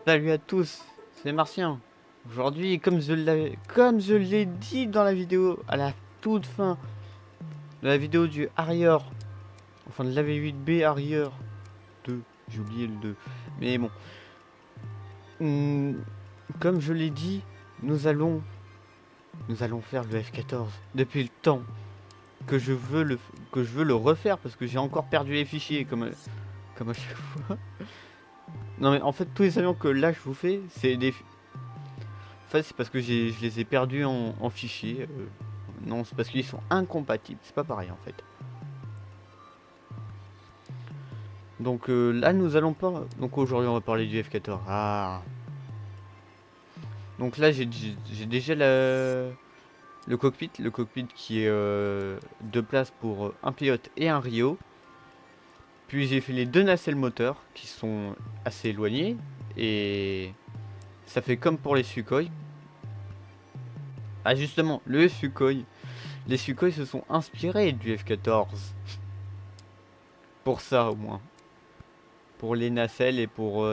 Salut à tous, c'est Martien. Aujourd'hui, comme je l'ai dit dans la vidéo, à la toute fin de la vidéo du Harrier, enfin de l'AV8B Harrier 2, j'ai oublié le 2, mais bon. Hum, Comme je l'ai dit, nous allons, nous allons faire le F14 depuis le temps que que je veux le refaire parce que j'ai encore perdu les fichiers comme à chaque fois. Non mais en fait, tous les avions que là je vous fais, c'est des en fait, c'est parce que je les ai perdus en fichier. Non, c'est parce qu'ils sont incompatibles. C'est pas pareil en fait. Donc là, nous allons pas. Donc aujourd'hui, on va parler du F14. Ah. Donc là, j'ai déjà le cockpit. Le cockpit qui est deux places pour un pilote et un Rio. Puis j'ai fait les deux nacelles moteurs qui sont assez éloignés. Et ça fait comme pour les Sukhoi. Ah, justement, le Sukhoi. Les Sukhoi se sont inspirés du F14. Pour ça, au moins. Pour les nacelles et pour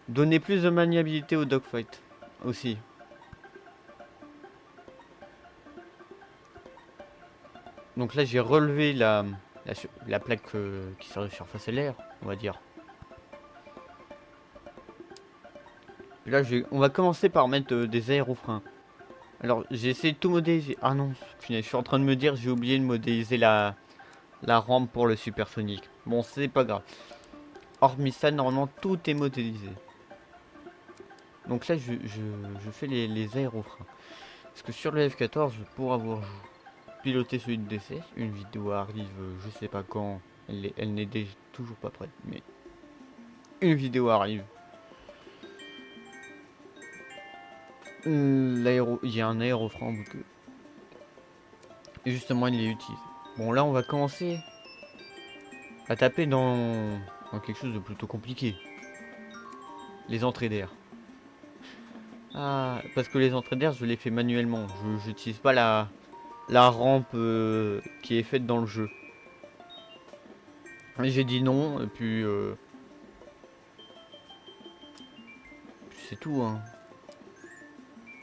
donner plus de maniabilité au dogfight aussi. Donc là j'ai relevé la plaque qui sert de surface LR, on va dire. Et là on va commencer par mettre des aérofreins. Alors j'ai essayé de tout modéliser. Ah non, je suis en train de me dire j'ai oublié de modéliser la rampe pour le supersonique. Bon c'est pas grave. Hormis ça normalement tout est modélisé. Donc là je fais les aérofreins. Parce que sur le F14 pour avoir piloté celui de DC, une vidéo arrive je sais pas quand. Elle n'est toujours pas prête. Mais une vidéo arrive. Il y a un aérofrein bouqueux. Et justement, il les utilise. Bon, là, on va commencer à taper dans quelque chose de plutôt compliqué. Les entrées d'air. Ah, parce que les entrées d'air, je les fais manuellement. Je n'utilise pas la rampe qui est faite dans le jeu. J'ai dit non, et puis c'est tout, hein.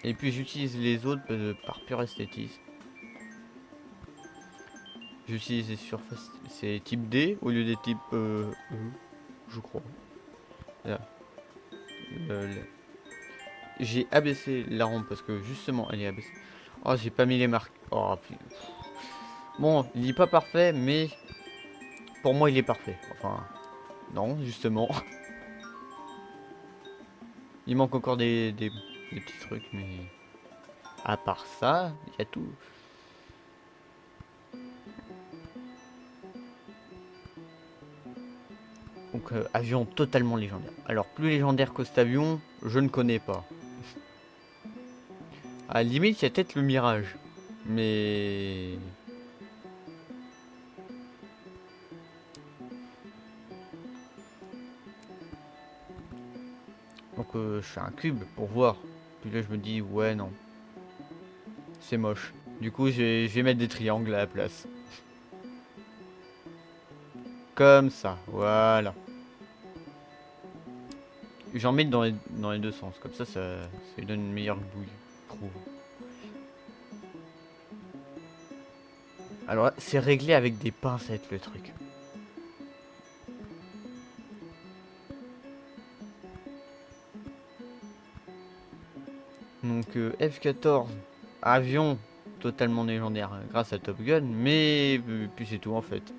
Et puis j'utilise les autres par pur esthétisme. J'utilise les surfaces, c'est type D au lieu des types E, je crois. Là. J'ai abaissé la rampe parce que justement elle est abaissée. Oh, j'ai pas mis les marques. Oh, bon, il est pas parfait, mais pour moi il est parfait. Enfin, non, justement. Il manque encore des petits trucs, mais à part ça, il y a tout. Donc, avion totalement légendaire. Alors, plus légendaire que cet avion, je ne connais pas. À la limite, il y a peut-être le Mirage. Mais donc je fais un cube pour voir. Puis là je me dis ouais non, c'est moche. Du coup je vais mettre des triangles à la place. Comme ça, voilà. J'en mets dans les deux sens, comme ça lui donne une meilleure bouille, je trouve. Alors c'est réglé avec des pincettes le truc. Donc F14, avion totalement légendaire grâce à Top Gun, mais puis c'est tout en fait.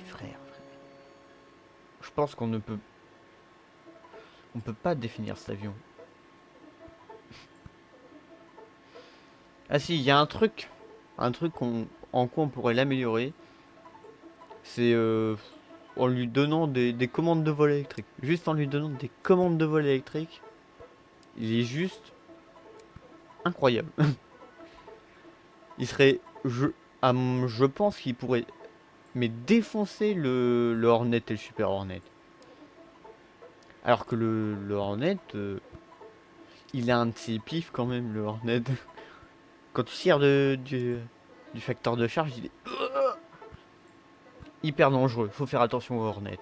Frère, je pense on peut pas définir cet avion. Ah si, il y a un truc en quoi on pourrait l'améliorer, c'est en lui donnant des commandes de vol électrique. Juste en lui donnant des commandes de vol électrique, il est juste incroyable. Il serait, je pense qu'il pourrait, mais défoncer le Hornet et le Super Hornet. Alors que le Hornet, il a un de ses pifs quand même, le Hornet. quand tu tires du facteur de charge, il est hyper dangereux. Faut faire attention aux Hornets.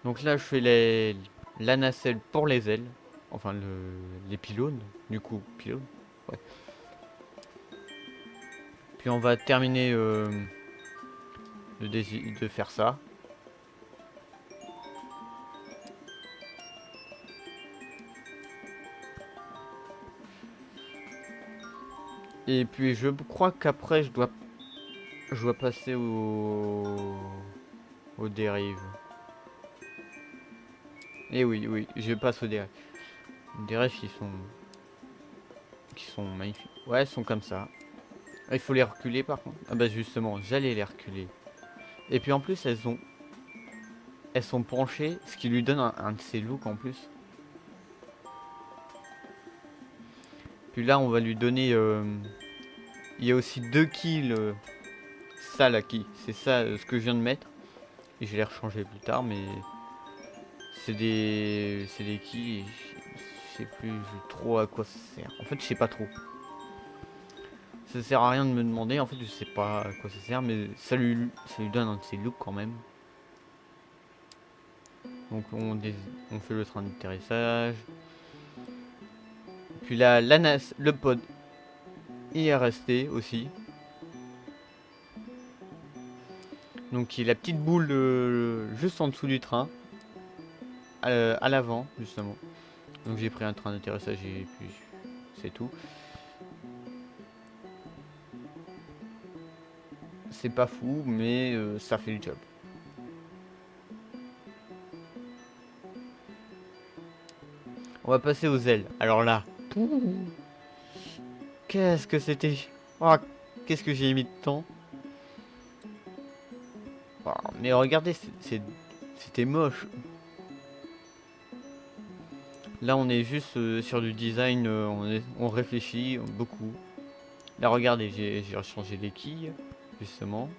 Donc là, je fais la nacelle pour les ailes. Enfin, les pylônes. Du coup, pylônes. Ouais. Puis on va terminer de faire ça. Et puis je crois qu'après je dois passer aux dérives. Et oui, oui, je passe aux dérives. Des dérives qui sont magnifiques. Ouais, elles sont comme ça. Ah, il faut les reculer par contre. Ah bah justement, j'allais les reculer. Et puis en plus elles sont penchées, ce qui lui donne un de ses looks en plus. Puis là on va lui donner il y a aussi 2 kills. Ça là qui, c'est ça ce que je viens de mettre. Et je vais les rechanger plus tard, mais c'est des kills. Je sais plus trop à quoi ça sert. En fait, je sais pas trop. Ça sert à rien de me demander. En fait, je sais pas à quoi ça sert, mais ça lui donne un de ses looks quand même. Donc on fait le train d'atterrissage. Puis là, le pod, il est resté aussi. Donc il y a la petite boule juste en dessous du train. À l'avant, justement. Donc j'ai pris un train d'atterrissage et puis c'est tout. C'est pas fou, mais ça fait le job. On va passer aux ailes. Alors là, qu'est-ce que c'était? Oh, qu'est-ce que j'ai mis de temps? Oh, mais regardez, c'était moche. Là, on est juste sur du design, on réfléchit beaucoup. Là, regardez, j'ai changé les quilles, justement,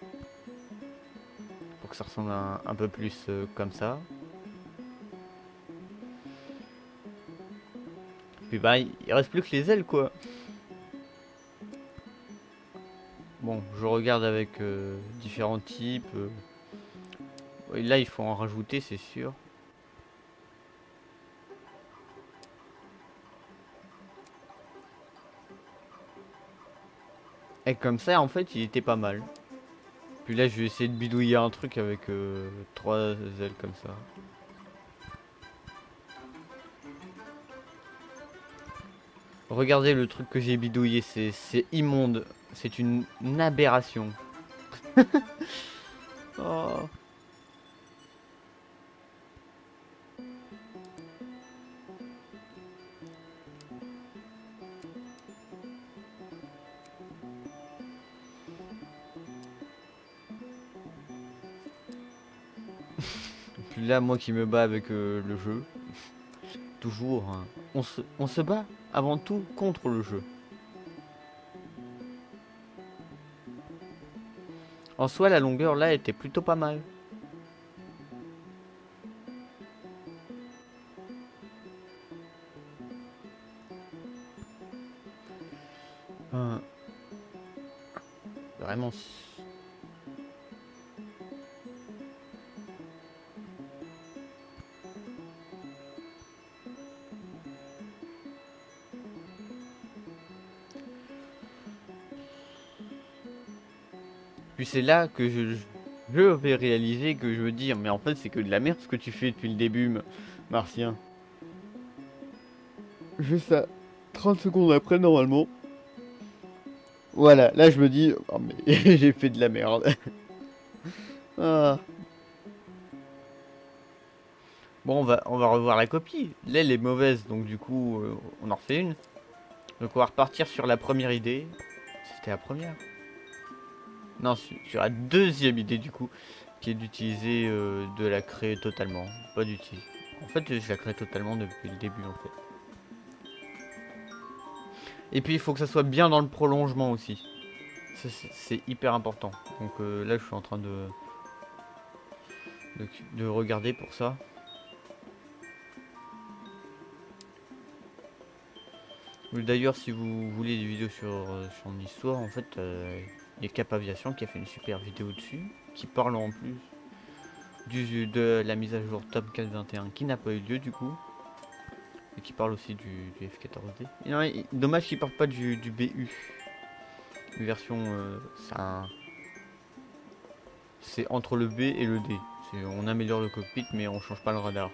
pour que ça ressemble un peu plus comme ça. Puis bah, il reste plus que les ailes, quoi. Bon, je regarde avec différents types. Ouais, là, il faut en rajouter, c'est sûr. Et comme ça, en fait, il était pas mal. Puis là, je vais essayer de bidouiller un truc avec 3 ailes comme ça. Regardez le truc que j'ai bidouillé, c'est immonde. C'est une aberration. Oh. Puis là, moi qui me bats avec le jeu. Toujours, hein. On se bat avant tout contre le jeu. En soi, la longueur là était plutôt pas mal. Euh, Vraiment. Puis c'est là que je vais réaliser que je veux dire, mais en fait c'est que de la merde ce que tu fais depuis le début, Martien. Juste à 30 secondes après normalement. Voilà, là je me dis, oh mais j'ai fait de la merde. Ah. Bon, on va revoir la copie. L'aile est mauvaise, donc du coup, on en refait une. Donc on va repartir sur la première idée. C'était la première. Non, sur la deuxième idée du coup, qui est d'utiliser, de la créer totalement. Pas d'utiliser. En fait, je la crée totalement depuis le début en fait. Et puis il faut que ça soit bien dans le prolongement aussi. C'est hyper important. Donc là, je suis en train de regarder pour ça. D'ailleurs, si vous voulez des vidéos sur mon histoire, en fait, il y a Cap Aviation qui a fait une super vidéo dessus, qui parle en plus de la mise à jour Top 4.21 qui n'a pas eu lieu du coup, et qui parle aussi du F14D. Et non, dommage qu'il parle pas du BU. Une version, c'est entre le B et le D. On améliore le cockpit, mais on change pas le radar.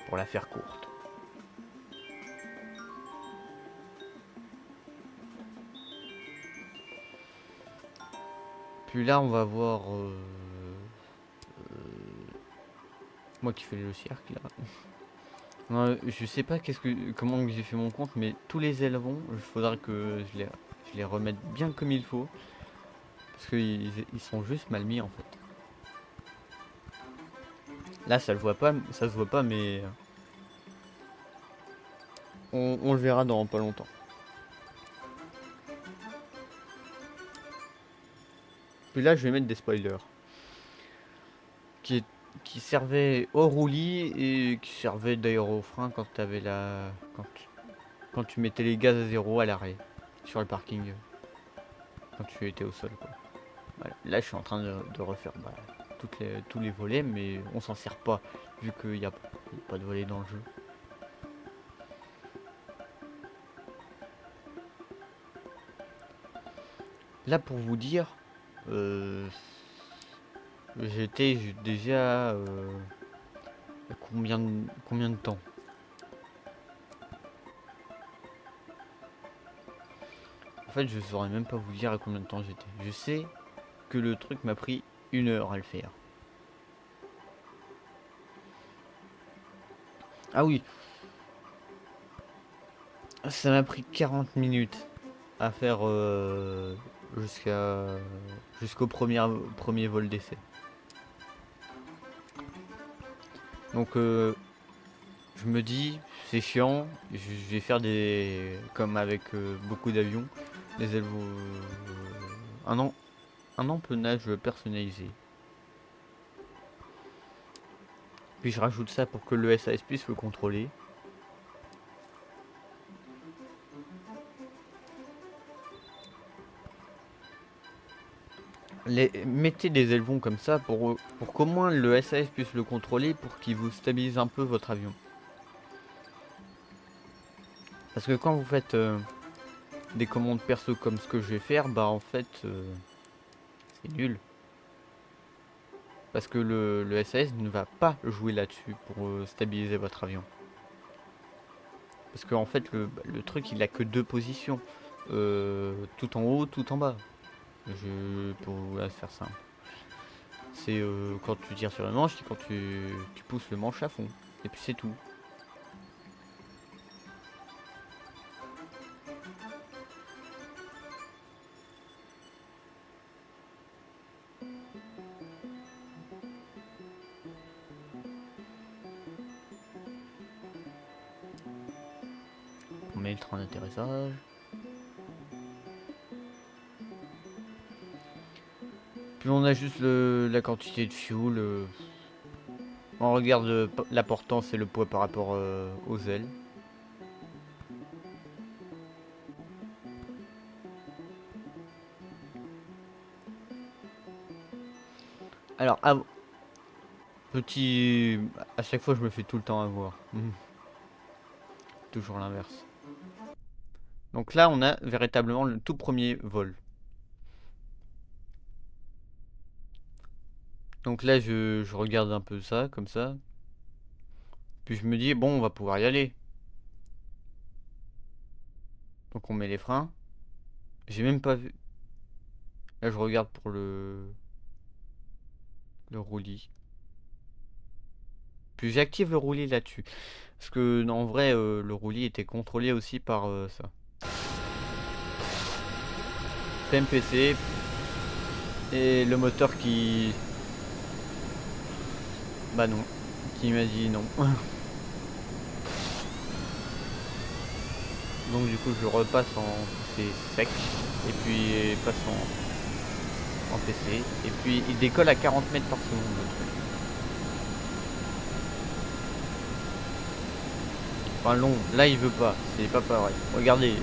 Pour la faire courte. Puis là, on va voir moi qui fais le cirque là. Je sais pas comment j'ai fait mon compte, mais tous les ailerons, il faudra que je les remette bien comme il faut. Parce qu'ils sont juste mal mis en fait. Là ça se voit pas mais on le verra dans pas longtemps. Puis là je vais mettre des spoilers. Qui servaient au roulis et qui servaient d'ailleurs au frein quand tu avais quand tu mettais les gaz à zéro à l'arrêt sur le parking quand tu étais au sol quoi. Voilà. Là je suis en train de refaire tous les volets mais on s'en sert pas vu qu'il n'y a pas de volets dans le jeu. Là pour vous dire j'étais déjà combien de temps? En fait, je saurais même pas vous dire à combien de temps j'étais. Je sais que le truc m'a pris 1 heure à le faire. Ah oui, ça m'a pris 40 minutes à faire jusqu'au premier vol d'essai. Donc je me dis, c'est chiant, je vais faire comme avec beaucoup d'avions, des ailes un empennage personnalisé. Puis je rajoute ça pour que le SAS puisse le contrôler. Mettez des ailerons comme ça pour qu'au moins le SAS puisse le contrôler pour qu'il vous stabilise un peu votre avion. Parce que quand vous faites des commandes perso comme ce que je vais faire, bah en fait c'est nul. Parce que le SAS ne va pas jouer là-dessus pour stabiliser votre avion. Parce qu'en fait le truc il a que 2 positions. Tout en haut, tout en bas. Pour vous faire simple. C'est quand tu tires sur le manche et quand tu pousses le manche à fond. Et puis c'est tout. On met le train d'atterrissage. Puis on ajuste la quantité de fuel. On regarde la portance et le poids par rapport aux ailes. Alors, à chaque fois je me fais tout le temps avoir. Toujours l'inverse. Donc là on a véritablement le tout premier vol. Donc là je regarde un peu ça, comme ça. Puis je me dis, bon on va pouvoir y aller. Donc on met les freins. J'ai même pas vu. Là je regarde pour le roulis. Puis j'active le roulis là-dessus. Parce que en vrai le roulis était contrôlé aussi par ça. PMPC. Et le moteur qui... Bah non. Qui m'a dit non. Donc du coup je repasse en PC sec. Et puis passe en PC. Et puis il décolle à 40 mètres par seconde le truc. Enfin long, là il veut pas, c'est pas pareil. Regardez.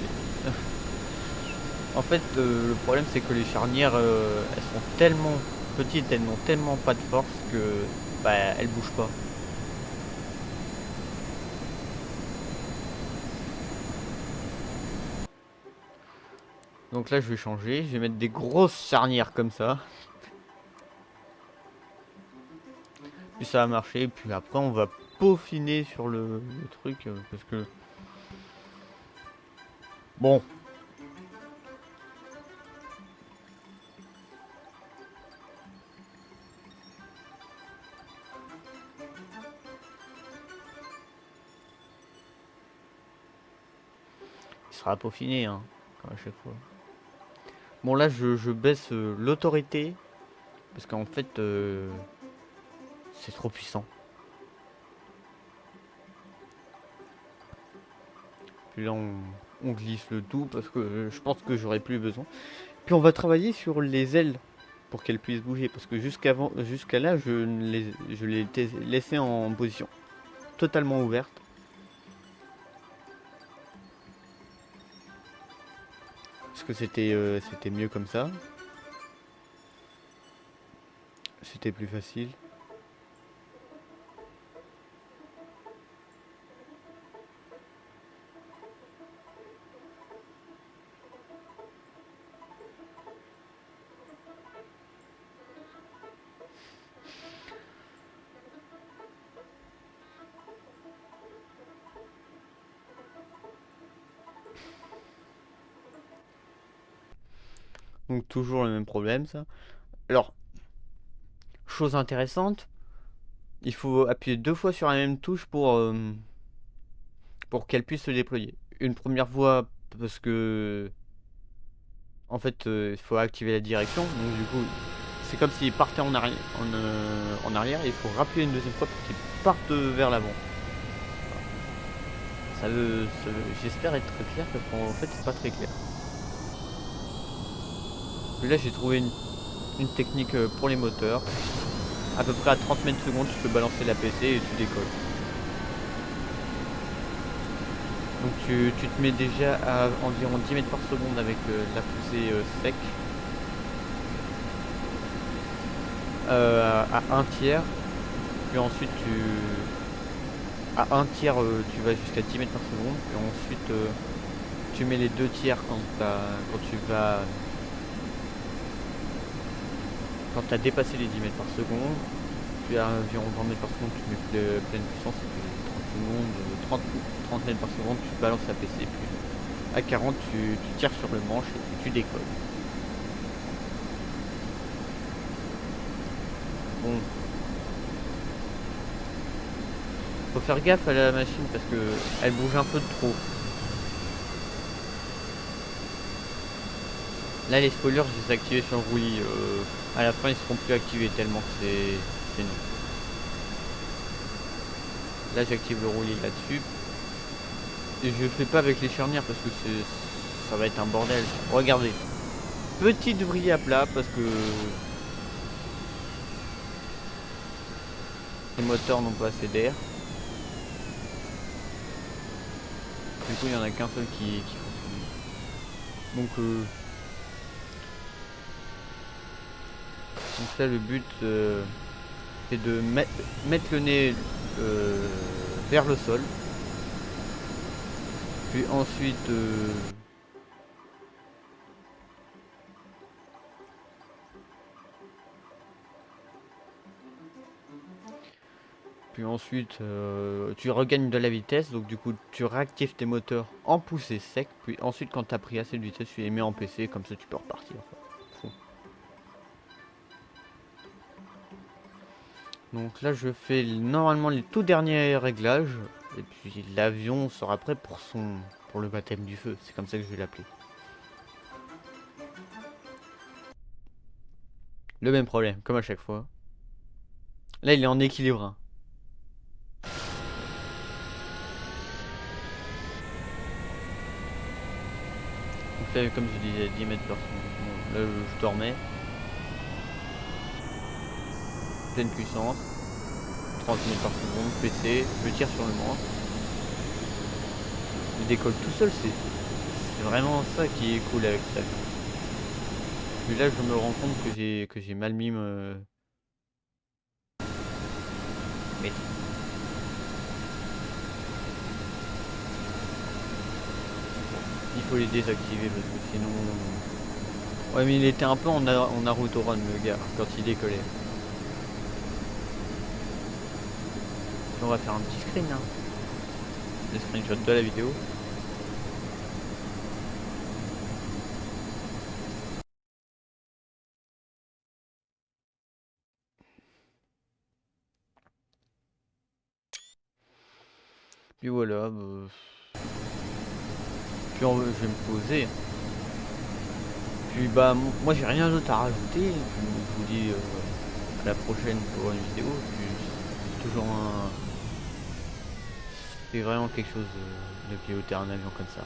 En fait, le problème c'est que les charnières, elles sont tellement petites, elles n'ont tellement pas de force que bah elles bougent pas. Donc là je vais changer, je vais mettre des grosses charnières comme ça. Puis ça va marcher, puis après on va peaufiner sur le truc parce que bon. Il sera peaufiné hein, comme à chaque fois. Bon là je baisse l'autorité parce qu'en fait c'est trop puissant. Puis là on glisse le tout parce que je pense que j'aurais plus besoin. Puis on va travailler sur les ailes pour qu'elles puissent bouger parce que jusqu'à là je les laissé en position totalement ouverte. Parce que c'était mieux comme ça. C'était plus facile. Donc toujours le même problème ça. Alors, chose intéressante, il faut appuyer 2 fois sur la même touche pour qu'elle puisse se déployer. Une première fois parce que en fait il faut activer la direction, donc du coup c'est comme s'il partait en arrière, en arrière et il faut rappuyer une deuxième fois pour qu'il parte vers l'avant. J'espère être très clair parce qu'en fait c'est pas très clair. Puis là j'ai trouvé une technique pour les moteurs. À peu près à 30 mètres secondes tu peux balancer la PC et tu décolles. Donc tu te mets déjà à environ 10 mètres par seconde avec la poussée sec. À 1 tiers. Puis ensuite à 1 tiers tu vas jusqu'à 10 mètres par seconde. Puis ensuite tu mets les 2 tiers quand tu as dépassé les 10 mètres par seconde. Puis à environ 20 mètres par seconde tu mets pleine puissance et puis 30 mètres par seconde tu balances la PC. Puis à 40 tu tires sur le manche et puis tu décolles. Bon. Faut faire gaffe à la machine parce que elle bouge un peu de trop. Là les spoilers je les ai activés sur le roulis. À la fin ils seront plus activés tellement que c'est nul. Là j'active le roulis là-dessus. Et je fais pas avec les charnières parce que ça va être un bordel. Regardez. Petit vrille à plat parce que les moteurs n'ont pas assez d'air. Du coup il n'y en a qu'un seul qui fonctionne. Donc là le but c'est de mettre le nez vers le sol. Puis ensuite tu regagnes de la vitesse, donc du coup tu réactives tes moteurs en poussée sec, puis ensuite quand tu as pris assez de vitesse tu les mets en PC, comme ça tu peux repartir. Donc là je fais normalement les tout derniers réglages, et puis l'avion sera prêt pour le baptême du feu, c'est comme ça que je vais l'appeler. Le même problème, comme à chaque fois. Là il est en équilibre. Hein. Donc là comme je disais 10 mètres par seconde. Bon, là je dormais. Pleine puissance. 30 mètres par seconde, PC, je tire sur le manche. Il décolle tout seul, c'est vraiment ça qui est cool avec ça. Puis là, je me rends compte que j'ai mal mis mais il faut les désactiver parce que sinon. Ouais, mais il était un peu en Naruto Run, le gars, quand il décollait. On va faire un petit screen, hein. Des screenshots de la vidéo. Puis voilà. Puis je vais me poser. Puis bah moi j'ai rien d'autre à rajouter. Puis, je vous dis à la prochaine pour une vidéo. Puis c'est toujours un. C'est vraiment quelque chose de piloter un avion comme ça.